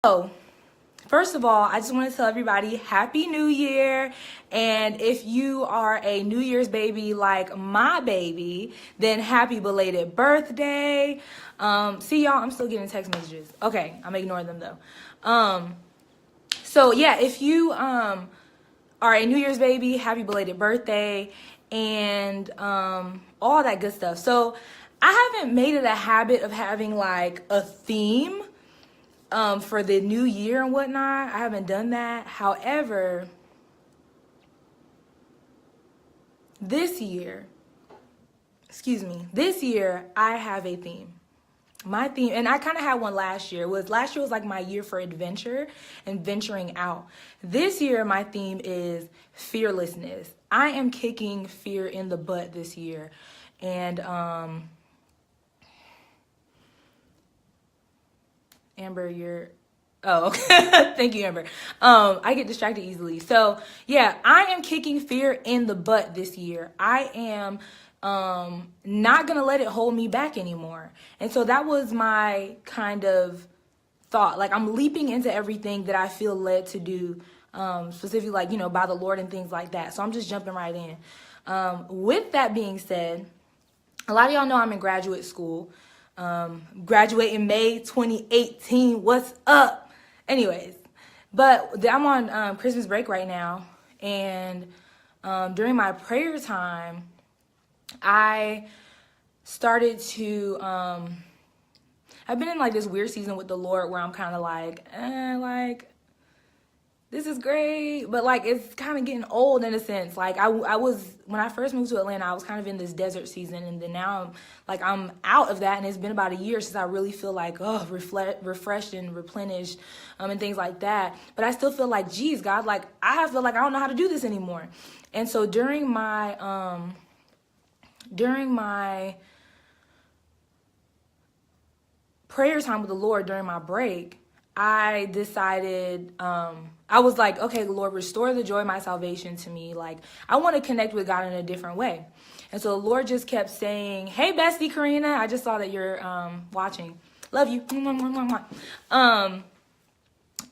So, first of all, I just want to tell everybody Happy New Year. And if you are a New Year's baby like my baby, then happy belated birthday. See y'all, I'm still getting text messages. Okay, I'm ignoring them though. So yeah, if you are a New Year's baby, happy belated birthday and all that good stuff. So I haven't made it a habit of having like a theme for the new year and whatnot. I haven't done that. However, this year I have a theme. My theme, and I kind of had one last year, was like my year for adventure and venturing out. This year, my theme is fearlessness. I am kicking fear in the butt this year. And, Amber, thank you, Amber. I get distracted easily. So yeah, I am kicking fear in the butt this year. I am not gonna let it hold me back anymore. And so that was my kind of thought. Like, I'm leaping into everything that I feel led to do, specifically, like, by the Lord and things like that. So I'm just jumping right in. With that being said, a lot of y'all know I'm in graduate school. Graduate in May 2018. What's up? Anyways, but I'm on Christmas break right now. And during my prayer time, I started to, I've been in like this weird season with the Lord where I'm kind of like, this is great, but like it's kind of getting old in a sense. Like I was, when I first moved to Atlanta, I was kind of in this desert season, and then now I'm out of that, and it's been about a year since I really feel like refreshed and replenished, and things like that. But I still feel like, geez, God, like I feel like I don't know how to do this anymore. And so during my prayer time with the Lord during my break, I decided, I was like, okay, Lord, restore the joy of my salvation to me. Like, I want to connect with God in a different way. And so the Lord just kept saying, hey, bestie Karina, I just saw that you're watching. Love you.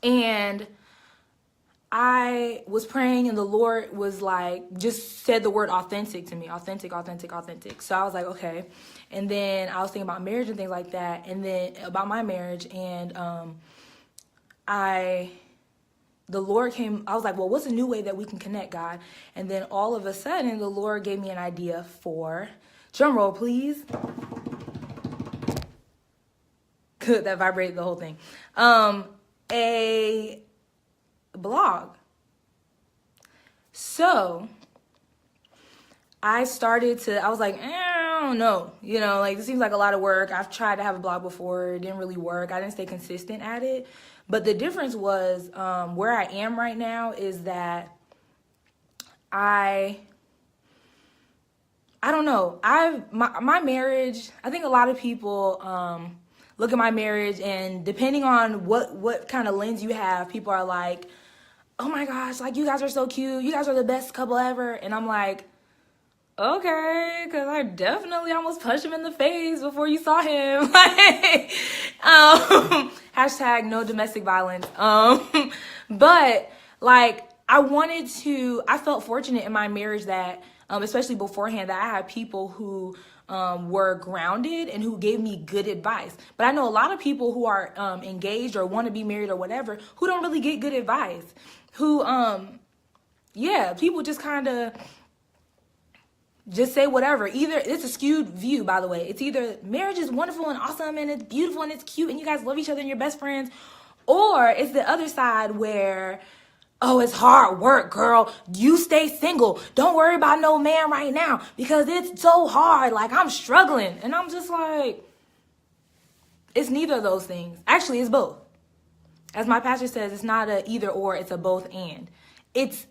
And I was praying, and the Lord was like, just said the word authentic to me. Authentic. So I was like, okay. And then I was thinking about marriage and things like that. And then about my marriage, and the Lord came, I was like, well, what's a new way that we can connect, God? And then all of a sudden, the Lord gave me an idea for, drum roll, please. Good, that vibrated the whole thing. A blog. So I was like, I don't know, like, it seems like a lot of work. I've tried to have a blog before. It didn't really work. I didn't stay consistent at it. But the difference was, where I am right now is that I don't know. My marriage, I think a lot of people look at my marriage, and depending on what kind of lens you have, people are like, oh my gosh, like, you guys are so cute. You guys are the best couple ever. And I'm like, okay, because I definitely almost punched him in the face before you saw him. Hashtag no domestic violence. But like, I felt fortunate in my marriage that, especially beforehand, that I had people who were grounded and who gave me good advice. But I know a lot of people who are engaged or want to be married or whatever, who don't really get good advice. Who, people just kind of just say whatever. Either it's a skewed view, by the way. It's either marriage is wonderful and awesome and it's beautiful and it's cute and you guys love each other and you're best friends, or it's the other side where, oh, it's hard work, girl. You stay single. Don't worry about no man right now because it's so hard. Like, I'm struggling. And I'm just like, it's neither of those things. Actually, it's both. As my pastor says, it's not a either or, it's a both and. It's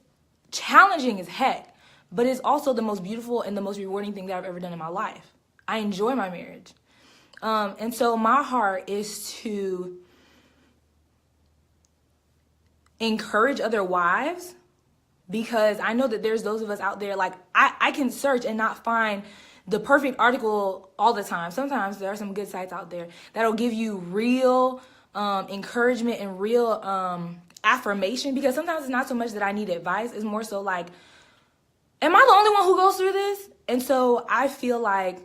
challenging as heck, but it's also the most beautiful and the most rewarding thing that I've ever done in my life. I enjoy my marriage. And so my heart is to encourage other wives, because I know that there's those of us out there, like, I can search and not find the perfect article all the time. Sometimes there are some good sites out there that'll give you real encouragement and real affirmation, because sometimes it's not so much that I need advice, it's more so like, am I the only one who goes through this? And so I feel like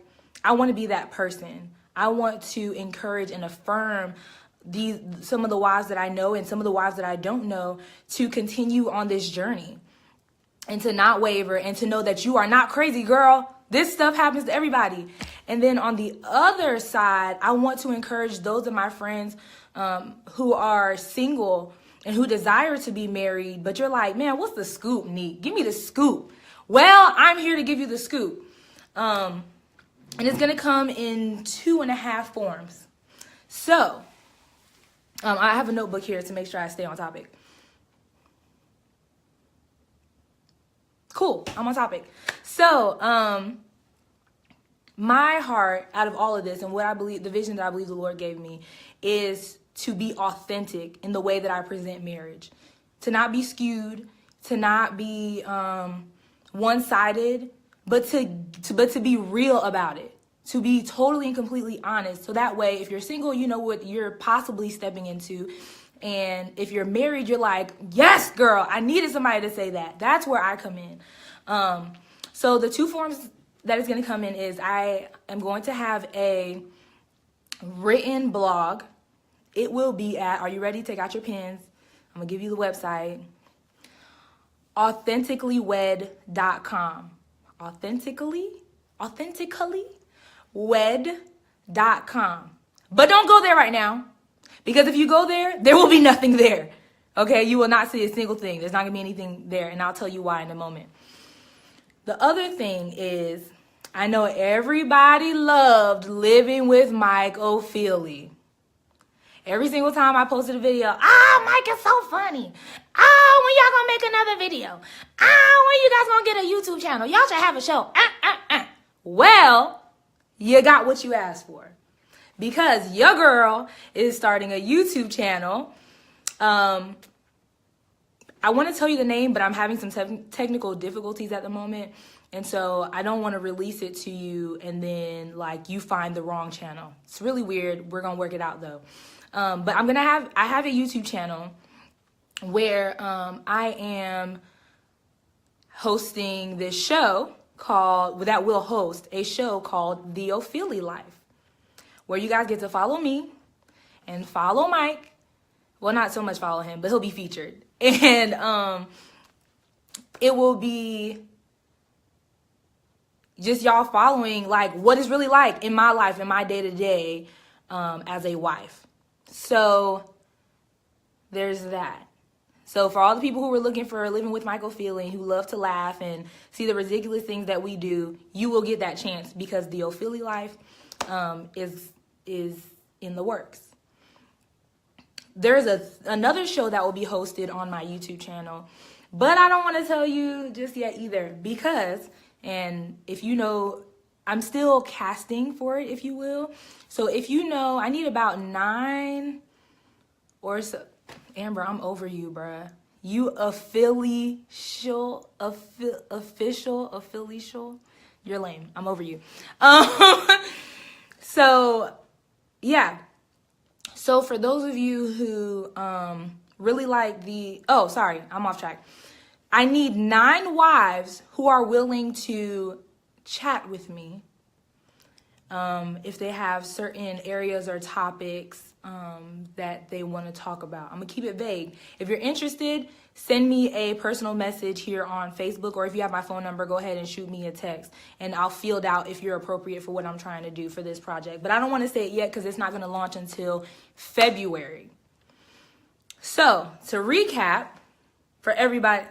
I want to be that person. I want to encourage and affirm some of the wives that I know and some of the wives that I don't know to continue on this journey and to not waver and to know that you are not crazy, girl. This stuff happens to everybody. And then on the other side, I want to encourage those of my friends who are single and who desire to be married, but you're like, man, what's the scoop, Neek? Give me the scoop. Well, I'm here to give you the scoop. And it's going to come in 2.5 forms. So, I have a notebook here to make sure I stay on topic. Cool, I'm on topic. So, my heart out of all of this and what I believe, the vision that I believe the Lord gave me, is to be authentic in the way that I present marriage. To not be skewed, to not be one-sided, but to be real about it. To be totally and completely honest. So that way, if you're single, you know what you're possibly stepping into. And if you're married, you're like, yes, girl, I needed somebody to say that. That's where I come in. So the 2 forms that it's going to come in is I am going to have a written blog. It will be at, are you ready? Take out your pens. I'm going to give you the website. AuthenticallyWed.com. AuthenticallyWed.com. But don't go there right now. Because if you go there, there will be nothing there. Okay? You will not see a single thing. There's not going to be anything there. And I'll tell you why in a moment. The other thing is, I know everybody loved living with Mike O'Feely. Every single time I posted a video, Mike is so funny. When y'all gonna make another video? When you guys gonna get a YouTube channel? Y'all should have a show. Well, you got what you asked for. Because your girl is starting a YouTube channel. I want to tell you the name, but I'm having some technical difficulties at the moment. And so I don't want to release it to you and then like you find the wrong channel. It's really weird. We're going to work it out though. But I have a YouTube channel where I am hosting this show that will host a show called The O'Feely Life, where you guys get to follow me and follow Mike. Well, not so much follow him, but he'll be featured. And it will be just y'all following like what it's really like in my life, in my day-to-day as a wife. So there's that. So for all the people who were looking for living with Mike O'Feely, who love to laugh and see the ridiculous things that we do, you will get that chance because the O'Feely Life is in the works. There's another show that will be hosted on my YouTube channel, but I don't want to tell you just yet either because, and if you know, I'm still casting for it, if you will. So if you know, I need about 9 or so. Amber, I'm over you, bruh. You official. You're lame. I'm over you. So, yeah. So for those of you who really like I'm off track. I need 9 wives who are willing to chat with me if they have certain areas or topics that they want to talk about. I'm going to keep it vague. If you're interested, send me a personal message here on Facebook, or if you have my phone number, go ahead and shoot me a text, and I'll field out if you're appropriate for what I'm trying to do for this project. But I don't want to say it yet because it's not going to launch until February. So, to recap, for everybody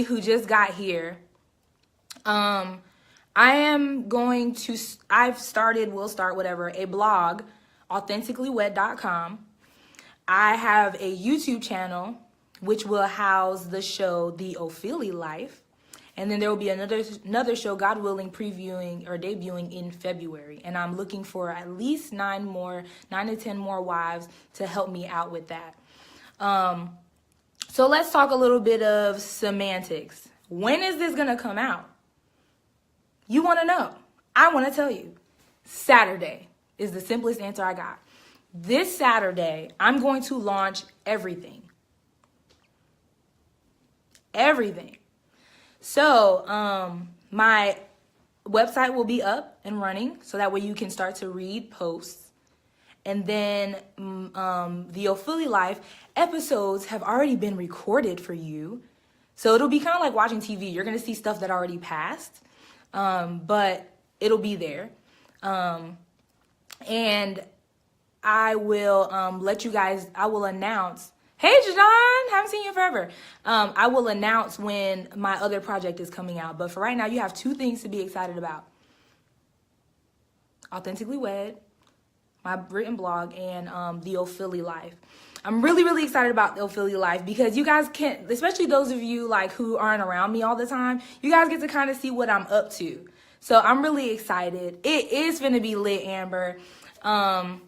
who just got here, we'll start a blog, AuthenticallyWed.com. I have a YouTube channel, which will house the show, The O'Feely Life. And then there will be another show, God willing, previewing or debuting in February. And I'm looking for at least 9 to 10 more wives to help me out with that. So let's talk a little bit of semantics. When is this going to come out? You want to know. I want to tell you. Saturday is the simplest answer I got. this Saturday, I'm going to launch everything. Everything. So, my website will be up and running, so that way you can start to read posts. And then the Ophelia Life episodes have already been recorded for you. So it'll be kind of like watching TV. You're going to see stuff that already passed, but it'll be there. And I will let you guys, I will announce, hey, Jadon, haven't seen you in forever. I will announce when my other project is coming out. But for right now, you have 2 things to be excited about. Authentically Wed, my written blog, and the Ophelia Life. I'm really, really excited about the Ophelia Life because you guys can, especially those of you like who aren't around me all the time, you guys get to kind of see what I'm up to. So I'm really excited. It is going to be lit, Amber. Tara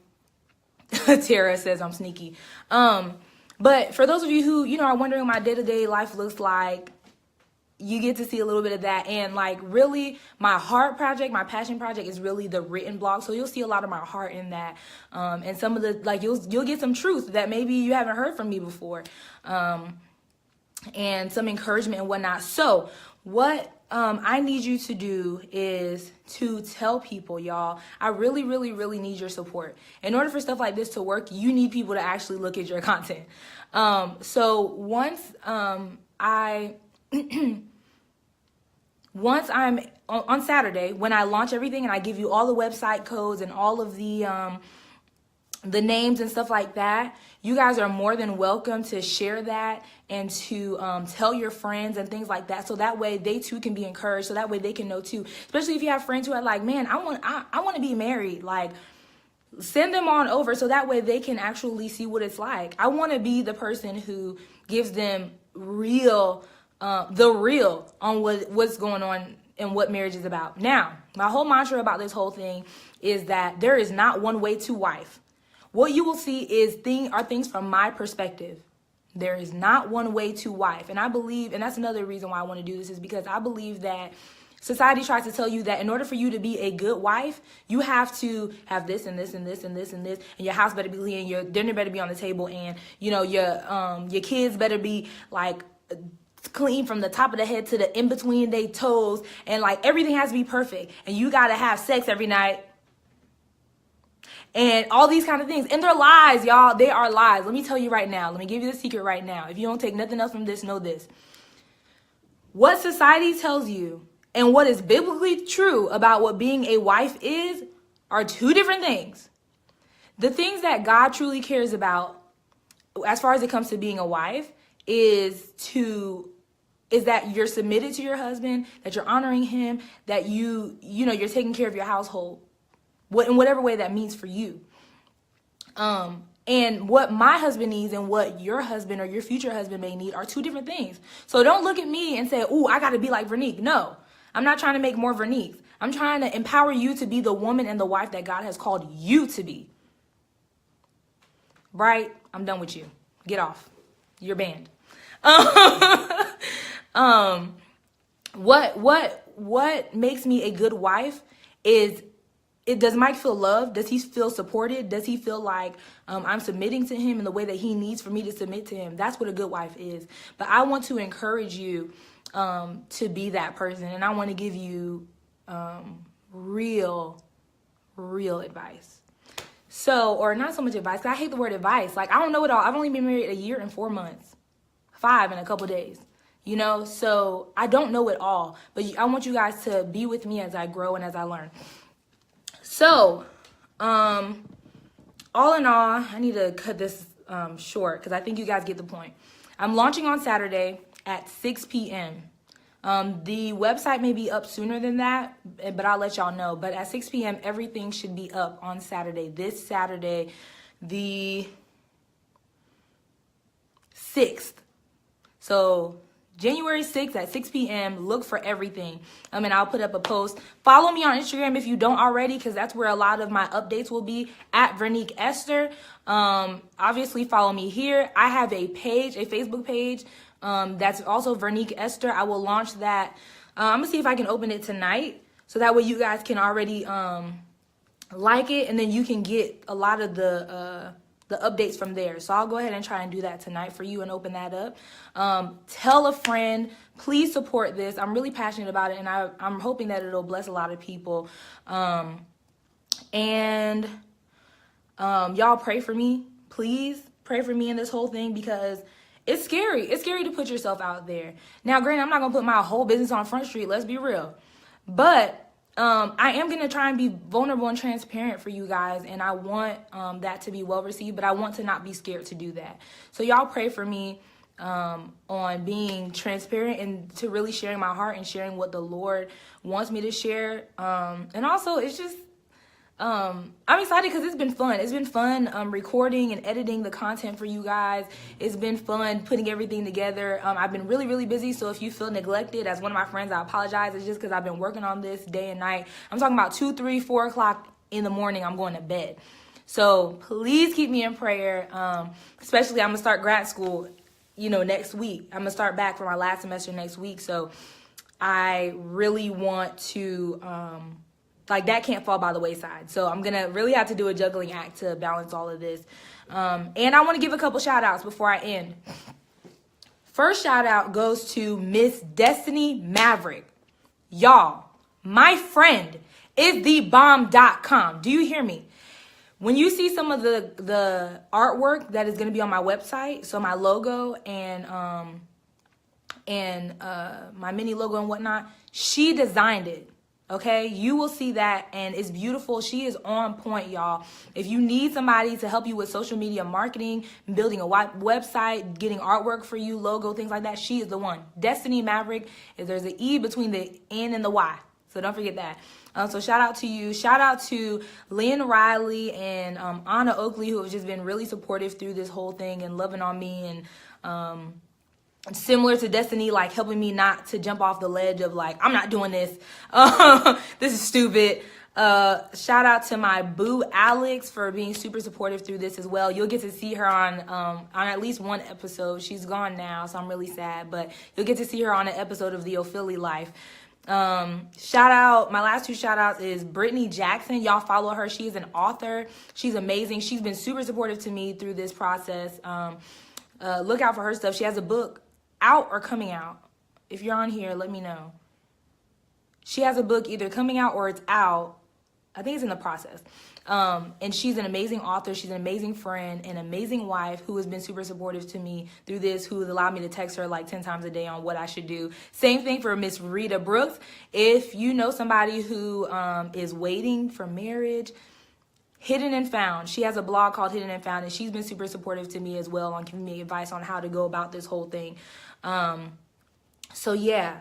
says I'm sneaky. But for those of you who, you know, are wondering what my day-to-day life looks like, you get to see a little bit of that. And like really my heart project, my passion project is really the written blog. So you'll see a lot of my heart in that. And some of the, like you'll get some truth that maybe you haven't heard from me before. And some encouragement and whatnot. So what I need you to do is to tell people, y'all, I really, really, really need your support. In order for stuff like this to work, you need people to actually look at your content. So once once I'm on Saturday, when I launch everything and I give you all the website codes and all of the names and stuff like that, you guys are more than welcome to share that and to tell your friends and things like that. So that way they too can be encouraged. So that way they can know too, especially if you have friends who are like, man, I want to be married. Like, send them on over so that way they can actually see what it's like. I want to be the person who gives them the real on what's going on and what marriage is about. Now, my whole mantra about this whole thing is that there is not one way to wife. What you will see are things from my perspective. There is not one way to wife. And I believe, and that's another reason why I want to do this, is because I believe that society tries to tell you that in order for you to be a good wife, you have to have this and this and this and this and this, and your house better be clean, your dinner better be on the table, and you know your kids better be like clean from the top of the head to the in between their toes, and like everything has to be perfect, and you gotta have sex every night. And all these kind of things. And they're lies, y'all. They are lies. Let me tell you right now. Let me give you the secret right now. If you don't take nothing else from this, know this. What society tells you and what is biblically true about what being a wife is are 2 different things. The things that God truly cares about as far as it comes to being a wife is that you're submitted to your husband, that you're honoring him, that you're taking care of your household. In whatever way that means for you. And what my husband needs and what your husband or your future husband may need are 2 different things. So don't look at me and say, oh, I got to be like Vernique. No, I'm not trying to make more Vernique. I'm trying to empower you to be the woman and the wife that God has called you to be. Right? I'm done with you. Get off. You're banned. What makes me a good wife is, does Mike feel loved? Does he feel supported? Does he feel like I'm submitting to him in the way that he needs for me to submit to him? That's what a good wife is. But I want to encourage you to be that person. And I want to give you real advice. So, or not so much advice, because I hate the word advice. Like, I don't know it all. I've only been married 1 year and 4 months. 5 in a couple days. You know, so I don't know it all. But I want you guys to be with me as I grow and as I learn. So, all in all, I need to cut this short because I think you guys get the point. I'm launching on Saturday at 6 p.m. The website may be up sooner than that, but I'll let y'all know. But at 6 p.m., everything should be up on Saturday. This Saturday, the 6th. So January 6th at 6 p.m. Look for everything. And I'll put up a post. Follow me on Instagram if you don't already, because that's where a lot of my updates will be, at Vernique Esther. Obviously, follow me here. I have a page, a Facebook page, that's also Vernique Esther. I will launch that. I'm going to see if I can open it tonight, so that way you guys can already like it, and then you can get a lot of the updates from there. So I'll go ahead and try and do that tonight for you and open that up. Tell a friend. Please support this. I'm really passionate about it, and I'm hoping that it'll bless a lot of people. And y'all pray for me. Please pray for me in this whole thing, because it's scary. It's scary to put yourself out there. Now, granted, I'm not going to put my whole business on Front Street. Let's be real. But I am going to try and be vulnerable and transparent for you guys. And I want that to be well received. But I want to not be scared to do that. So y'all pray for me on being transparent and to really sharing my heart and sharing what the Lord wants me to share. And also, it's just, I'm excited because it's been fun. It's been fun recording and editing the content for you guys. It's been fun putting everything together. I've been really, really busy. So if you feel neglected, as one of my friends, I apologize. It's just because I've been working on this day and night. I'm talking about 2, 3, 4 o'clock in the morning. I'm going to bed. So please keep me in prayer. Especially I'm going to start grad school, next week. I'm going to start back for my last semester next week. So I really want to, that can't fall by the wayside. So I'm going to really have to do a juggling act to balance all of this. And I want to give a couple shout outs before I end. First shout out goes to Miss Destiny Maverick. Y'all, my friend is thebomb.com. Do you hear me? When you see some of the artwork that is going to be on my website, so my logo and my mini logo and whatnot, she designed it. Okay, you will see that, and it's beautiful. She is on point, y'all. If you need somebody to help you with social media marketing, building a website, getting artwork for you, logo, things like that, she is the one. Destiny Maverick. There's an E between the N and the Y, so don't forget that. So shout out to you. Shout out to Lynn Riley and Anna Oakley, who have just been really supportive through this whole thing and loving on me, and similar to Destiny, helping me not to jump off the ledge of I'm not doing this. This is stupid. Shout out to my boo Alex for being super supportive through this as well. You'll get to see her on at least one episode. She's gone now, so I'm really sad, but you'll get to see her on an episode of the Ophelia Life. Shout out, my last 2 shout outs is Brittany Jackson. Y'all follow her. She is an author. She's amazing. She's been super supportive to me through this process. Look out for her stuff. She has a book out or coming out. If you're on here, let me know. She has a book either coming out or it's out. I think it's in the process. And she's an amazing author. She's an amazing friend, an amazing wife who has been super supportive to me through this, who has allowed me to text her 10 times a day on what I should do. Same thing for Miss Rita Brooks. If you know somebody who is waiting for marriage, Hidden and Found. She has a blog called Hidden and Found, and she's been super supportive to me as well on giving me advice on how to go about this whole thing. So yeah.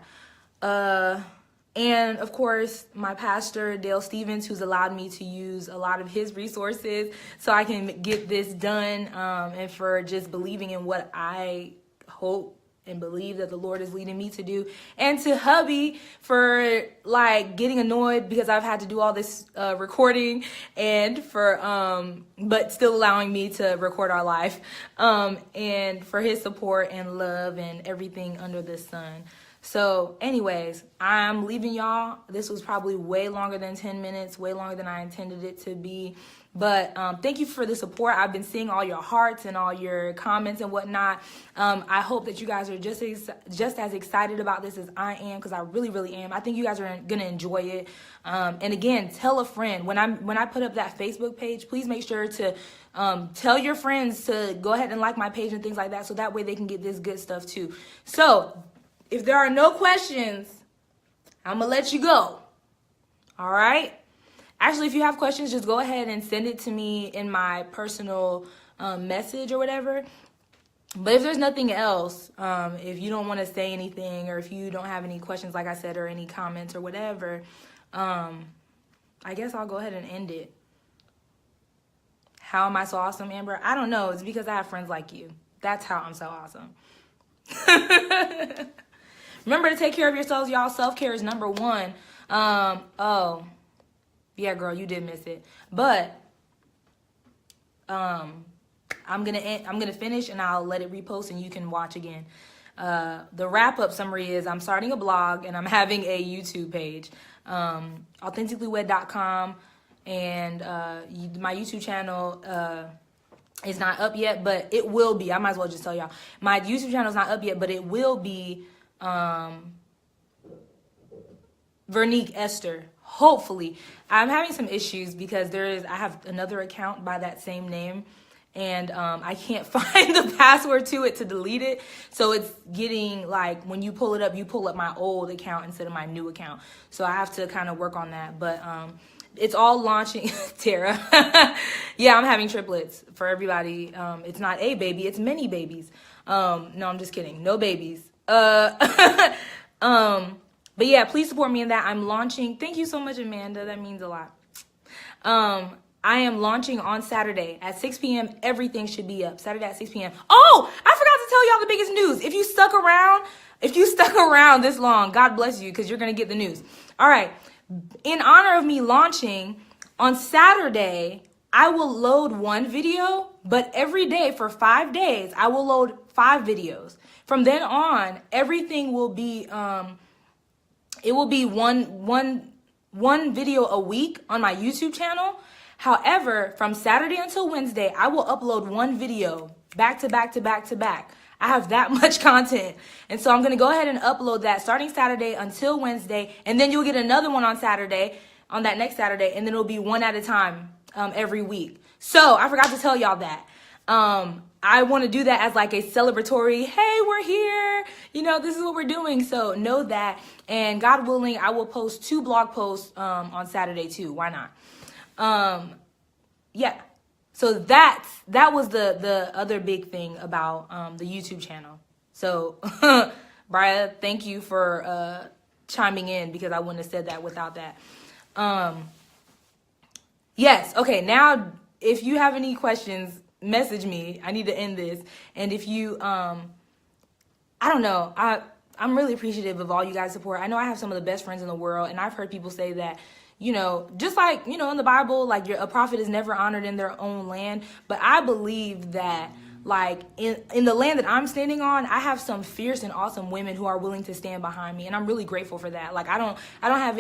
And of course, my pastor, Dale Stevens, who's allowed me to use a lot of his resources so I can get this done, and for just believing in what I hope and believe that the Lord is leading me to do. And to hubby for getting annoyed because I've had to do all this recording, and for but still allowing me to record our life, and for his support and love and everything under the sun. So anyways, I'm leaving y'all. This was probably way longer than 10 minutes, way longer than I intended it to be. But thank you for the support. I've been seeing all your hearts and all your comments and whatnot. I hope that you guys are just as excited about this as I am, because I really, really am. I think you guys are going to enjoy it. And again, tell a friend. When I put up that Facebook page, please make sure to tell your friends to go ahead and like my page and things like that, so that way they can get this good stuff too. So if there are no questions, I'm going to let you go. All right? Actually, if you have questions, just go ahead and send it to me in my personal message or whatever. But if there's nothing else, if you don't want to say anything, or if you don't have any questions, like I said, or any comments or whatever, I guess I'll go ahead and end it. How am I so awesome, Amber? I don't know. It's because I have friends like you. That's how I'm so awesome. Remember to take care of yourselves, y'all. Self-care is number one. Oh, yeah, girl, you did miss it. But I'm gonna finish, and I'll let it repost, and you can watch again. The wrap-up summary is I'm starting a blog, and I'm having a YouTube page. AuthenticallyWed.com. and my YouTube channel is not up yet, but it will be. I might as well just tell y'all. My YouTube channel is not up yet, but it will be Vernique Esther. Hopefully. I'm having some issues because I have another account by that same name, and I can't find the password to it to delete it. So it's getting like, when you pull it up, you pull up my old account instead of my new account. So I have to kind of work on that. But it's all launching. Tara. Yeah, I'm having triplets for everybody. It's not a baby, it's many babies. No, I'm just kidding. No babies. But yeah, please support me in that. I'm launching. Thank you so much, Amanda. That means a lot. I am launching on Saturday at 6 p.m. Everything should be up. Saturday at 6 p.m. Oh, I forgot to tell y'all the biggest news. If you stuck around this long, God bless you, because you're going to get the news. All right. In honor of me launching, on Saturday, I will load one video, but every day for 5 days, I will load 5 videos. From then on, everything will be, it will be one video a week on my YouTube channel. However, from Saturday until Wednesday, I will upload one video back to back to back to back. I have that much content. And so I'm going to go ahead and upload that starting Saturday until Wednesday. And then you'll get another one on Saturday, on that next Saturday. And then it'll be one at a time every week. So I forgot to tell y'all that. I want to do that as like a celebratory, hey, we're here. You know, this is what we're doing. So know that. And God willing, I will post 2 blog posts on Saturday too. Why not? Yeah. So that was the other big thing about the YouTube channel. So Brian, thank you for chiming in, because I wouldn't have said that without that. Yes. Okay. Now, if you have any questions, message me. I need to end this. And if you, I don't know, I'm really appreciative of all you guys' support. I know I have some of the best friends in the world, and I've heard people say that, you know, just like, you know, in the Bible, like a prophet is never honored in their own land. But I believe that, like, in the land that I'm standing on, I have some fierce and awesome women who are willing to stand behind me. And I'm really grateful for that. Like, I don't have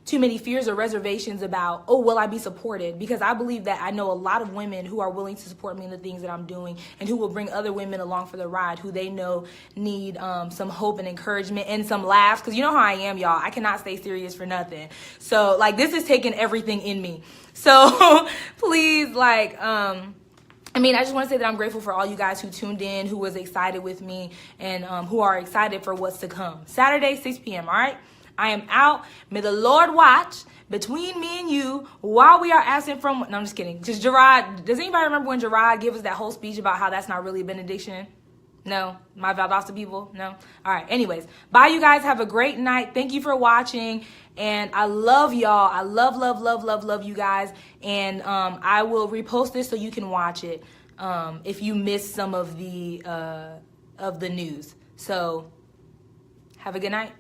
too many fears or reservations about, oh, will I be supported? Because I believe that I know a lot of women who are willing to support me in the things that I'm doing, and who will bring other women along for the ride who they know need some hope and encouragement and some laughs. Because you know how I am, y'all. I cannot stay serious for nothing. So, like, this is taking everything in me. So please, like, I just want to say that I'm grateful for all you guys who tuned in, who was excited with me, and who are excited for what's to come. Saturday, 6 p.m., all right? I am out. May the Lord watch between me and you while we are absent from... No, I'm just kidding. Just Gerard. Does anybody remember when Gerard gave us that whole speech about how that's not really a benediction? No? My Valdosta people? No? All right. Anyways. Bye, you guys. Have a great night. Thank you for watching. And I love y'all. I love you guys. And I will repost this so you can watch it if you missed some of the news. So have a good night.